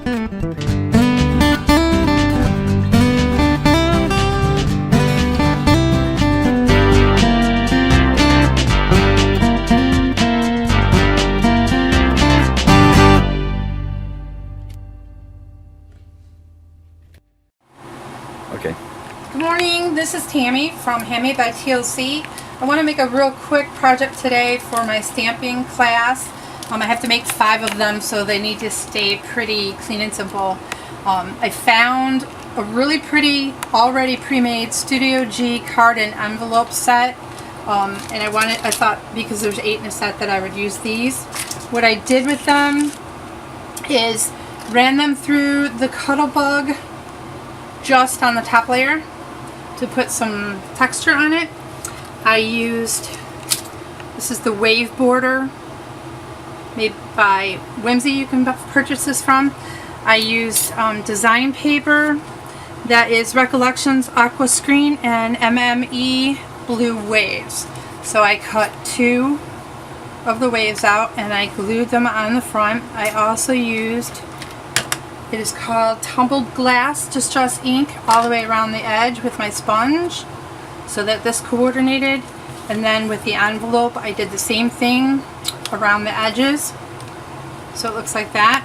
Okay. Good morning, this is Tammy from Handmade by TLC. I want to make a real quick project today for my stamping class. I have to make 5 of them, so they need to stay pretty clean and simple. I found a really pretty, already pre-made Studio G card and envelope set. And I thought because there's 8 in a set that I would use these. What I did with them is ran them through the Cuttlebug just on the top layer to put some texture on it. I used, this is the wave border made by Whimsy, you can purchase this from. I used design paper that is Recollections Aqua Screen and MME Blue Waves. So I cut 2 of the waves out and I glued them on the front. I also used, it is called Tumbled Glass Distress ink all the way around the edge with my sponge so that this coordinated. And then with the envelope I did the same thing around the edges so it looks like that.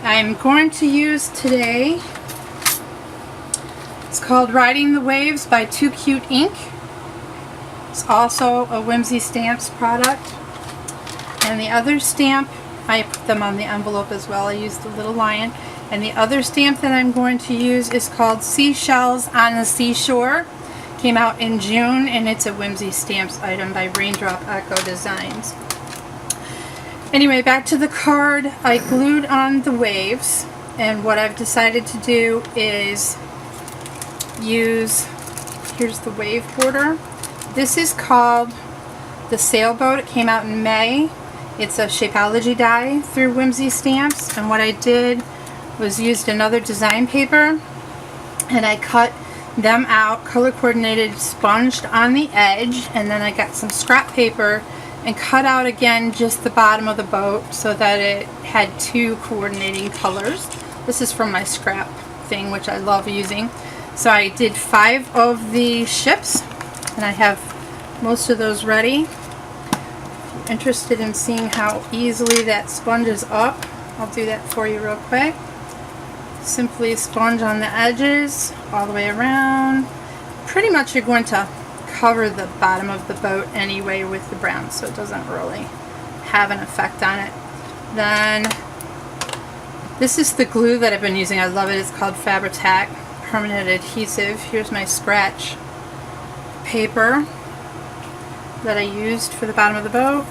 I'm going to use today, it's called Riding the Waves by Too Cute Ink. It's also a Whimsy Stamps product. And the other stamp, I put them on the envelope as well. I used the little lion. And the other stamp that I'm going to use is called Seashells on the Seashore. Came out in June and it's a Whimsy Stamps item by Raindrop Echo Designs. Anyway, back to the card. I glued on the waves and what I've decided to do is use, here's the wave border. This is called the Sailboat. It came out in May. It's a Shapeology die through Whimsy Stamps, and what I did was used another design paper and I cut them out, color coordinated, sponged on the edge, and then I got some scrap paper and cut out again just the bottom of the boat so that it had 2 coordinating colors. This is from my scrap thing, which I love using. So I did 5 of the ships and I have most of those ready. If you're interested in seeing how easily that sponges up, I'll do that for you real quick. Simply sponge on the edges all the way around. Pretty much you're going to cover the bottom of the boat anyway with the brown, so it doesn't really have an effect on it. Then this is the glue that I've been using. I love it. It's called Fabri-Tac Permanent Adhesive. Here's my scratch paper that I used for the bottom of the boat.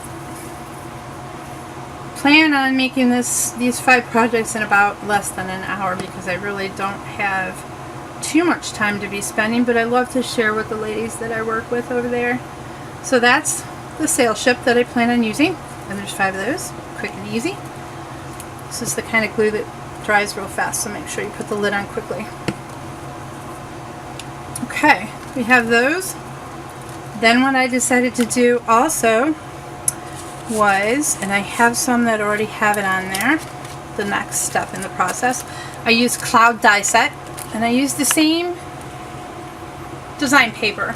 Plan on making these 5 projects in about less than an hour because I really don't have too much time to be spending, but I love to share with the ladies that I work with over there. So that's the sail ship that I plan on using, and there's 5 of those, quick and easy. This is the kind of glue that dries real fast, so make sure you put the lid on quickly. Okay, we have those. Then what I decided to do also was, and I have some that already have it on there, the next step in the process, I used cloud die set, and I used the same design paper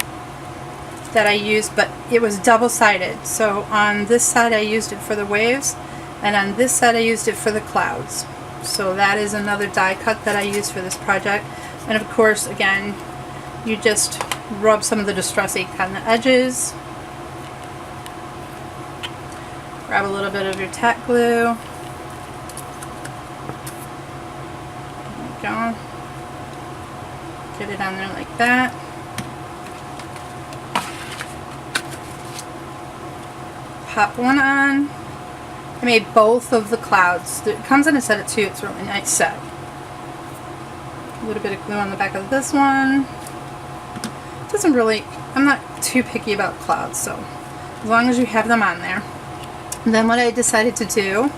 that I used, but it was double-sided. So on this side I used it for the waves, and on this side I used it for the clouds. So that is another die cut that I used for this project. And of course, again, you just rub some of the Distress ink on the edges. Grab a little bit of your tack glue. There you go. Get it on there like that. Pop one on. I made both of the clouds. It comes in a set of 2. It's a really nice set. A little bit of glue on the back of this one. It doesn't really, I'm not too picky about clouds, so as long as you have them on there. And then what I decided to do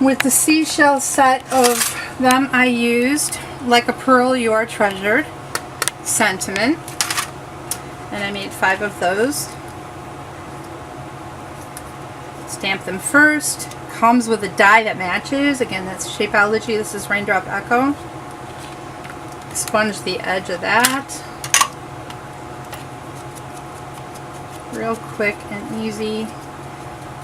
with the seashell set of them, I used Like a Pearl You Are Treasured sentiment, and I made 5 of those. Stamp them first, comes with a die that matches. Again, that's Shapeology. This is Raindrop Echo. Sponge the edge of that. Real quick and easy.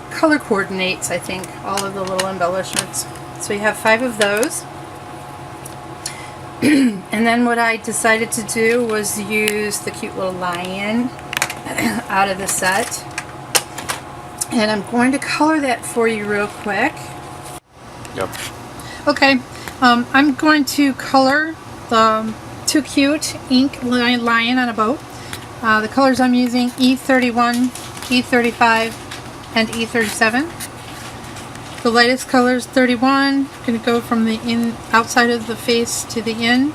Color coordinates, I think, all of the little embellishments. So you have 5 of those. And then what I decided to do was use the cute little lion out of the set. And I'm going to color that for you real quick. Yep. Okay, I'm going to color the Too Cute ink lion on a boat. The colors I'm using, E31, E35, and E37. The lightest color is 31. I'm going to go from the outside of the face to the in.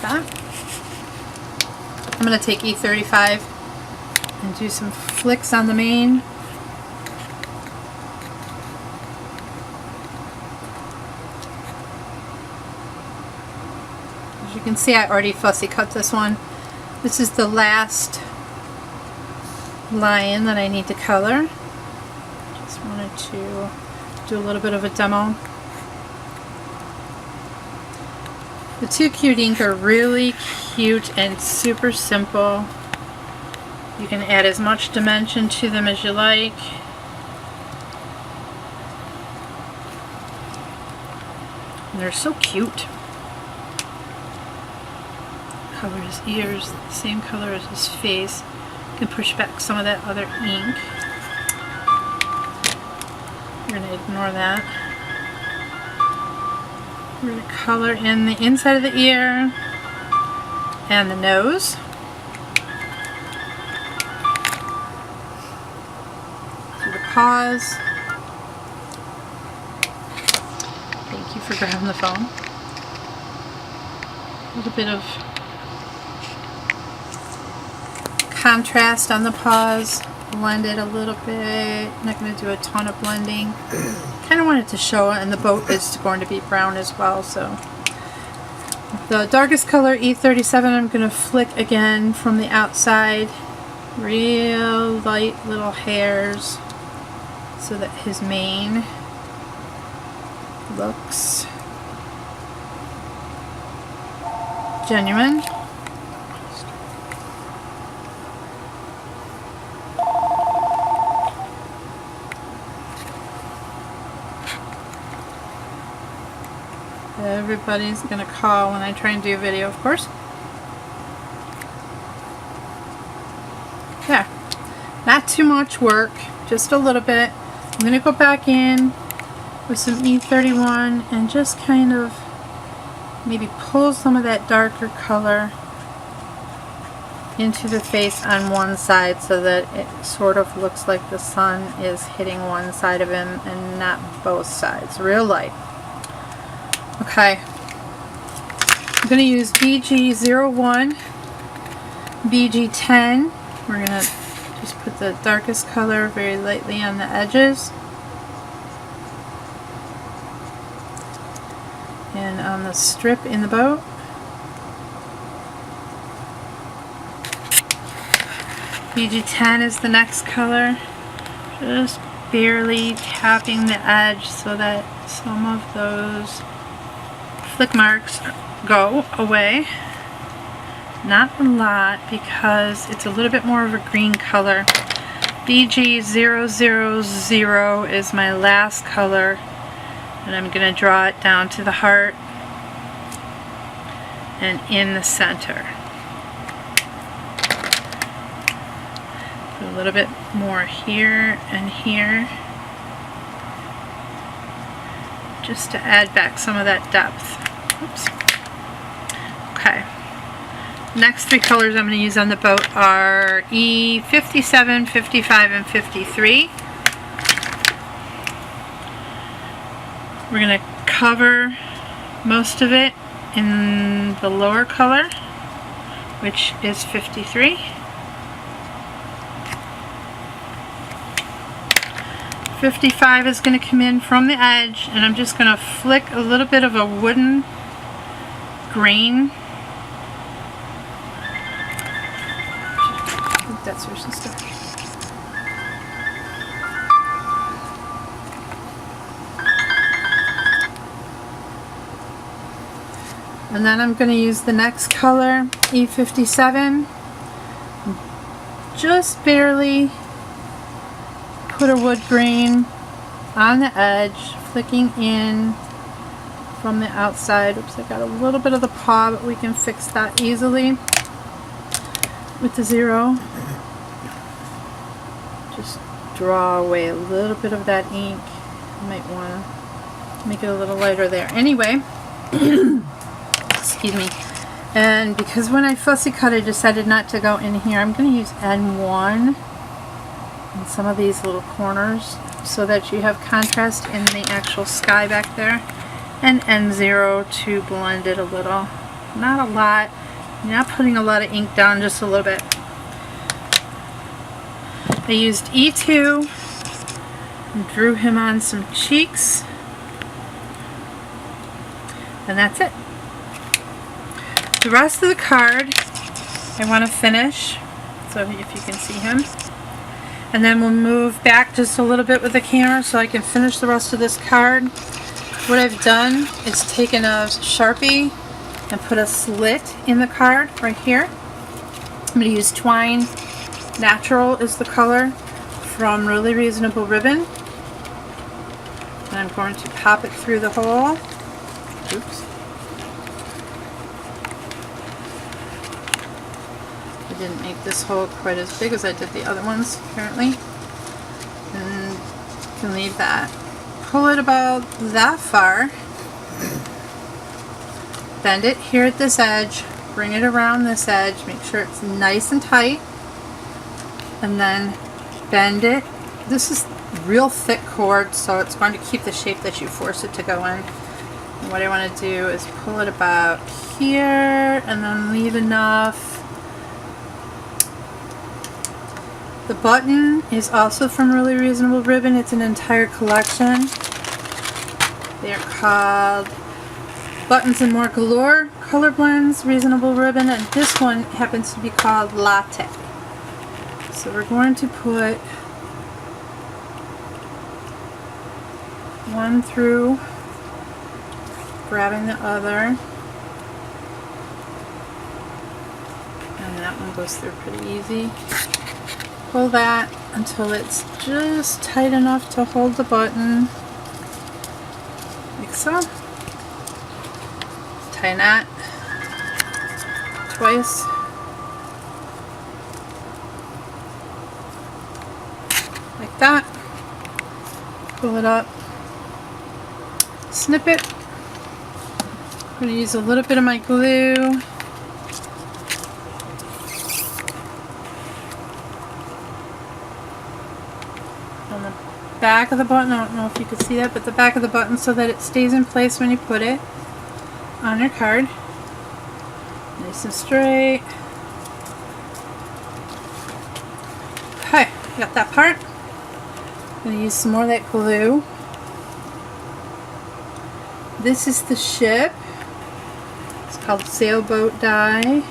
That. I'm going to take E35 and do some flicks on the mane. As you can see, I already fussy cut this one. This is the last lion that I need to color. Just wanted to do a little bit of a demo. The Too Cute ink are really cute and super simple. You can add as much dimension to them as you like. And they're so cute. Color his ears the same color as his face. You can push back some of that other ink. We're going to ignore that. We're going to color in the inside of the ear and the nose. Do the paws. Thank you for grabbing the phone. A little bit of contrast on the paws, blend it a little bit. I'm not going to do a ton of blending. Kind of wanted to show it, and the boat is going to be brown as well. So the darkest color, E37, I'm going to flick again from the outside. Real light little hairs so that his mane looks genuine. Everybody's gonna call when I try and do a video, of course. There. Not too much work, just a little bit. I'm gonna go back in with some E31 and just kind of maybe pull some of that darker color into the face on one side so that it sort of looks like the sun is hitting one side of him and not both sides. Real light. Okay, I'm going to use BG01, BG10. We're going to just put the darkest color very lightly on the edges and on the strip in the boat. BG10 is the next color. Just barely tapping the edge so that some of those flick marks go away. Not a lot because it's a little bit more of a green color. BG000 is my last color, and I'm going to draw it down to the heart and in the center. Put a little bit more here and here just to add back some of that depth. Oops. Okay. Next 3 colors I'm going to use on the boat are E57, 55, and 53. We're going to cover most of it in the lower color, which is 53. 55 is going to come in from the edge, and I'm just going to flick a little bit of a wooden grain sister. And then I'm going to use the next color, E57. Just barely put a wood grain on the edge, flicking in from the outside. Oops, I got a little bit of the paw, but we can fix that easily with the 0. Just draw away a little bit of that ink. You might want to make it a little lighter there. Anyway, excuse me. And because when I fussy cut, I decided not to go in here, I'm going to use N1 in some of these little corners so that you have contrast in the actual sky back there, and N0 to blend it a little. Not a lot. You're not putting a lot of ink down, just a little bit. I used E2 and drew him on some cheeks, and that's it. The rest of the card I want to finish, so if you can see him. And then we'll move back just a little bit with the camera so I can finish the rest of this card. What I've done is taken a Sharpie and put a slit in the card right here. I'm going to use Twine Natural is the color from Really Reasonable Ribbon. And I'm going to pop it through the hole. Oops. I didn't make this hole quite as big as I did the other ones, apparently. And you can leave that. Pull it about that far. Bend it here at this edge. Bring it around this edge. Make sure it's nice and tight. And then bend it. This is real thick cord, so it's going to keep the shape that you force it to go in. And what I want to do is pull it about here and then leave enough. The button is also from Really Reasonable Ribbon. It's an entire collection. They're called Buttons and More Galore Color Blends, Reasonable Ribbon, and this one happens to be called Latte. So we're going to put one through, grabbing the other, and that one goes through pretty easy. Pull that until it's just tight enough to hold the button, like so. Tie a knot twice. Like that. Pull it up. Snip it. I'm going to use a little bit of my glue. On the back of the button, I don't know if you could see that, but the back of the button so that it stays in place when you put it on your card. Nice and straight. Okay, got that part. I'm going to use some more of that glue. This is the ship. It's called Sailboat Die.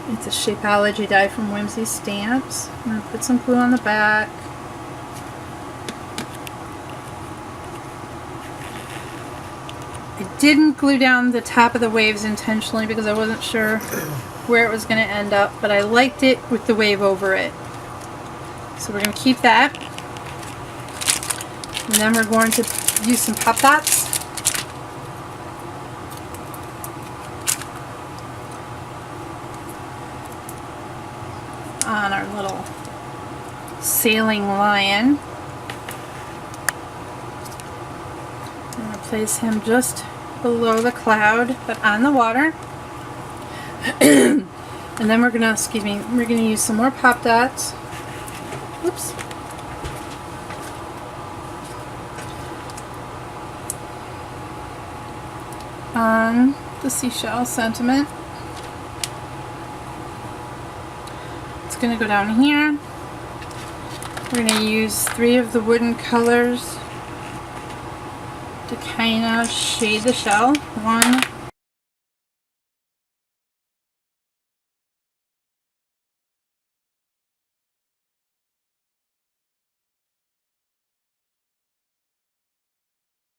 It's a Shapeology die from Whimsy Stamps. I'm going to put some glue on the back. I didn't glue down the top of the waves intentionally because I wasn't sure where it was going to end up, but I liked it with the wave over it. So we're going to keep that. And then we're going to use some pop dots. On our little sailing lion. I'm going to place him just below the cloud, but on the water. And then we're going to, we're going to use some more pop dots. Oops. On the seashell sentiment. It's going to go down here. We're going to use 3 of the wooden colors to kind of shade the shell. 1,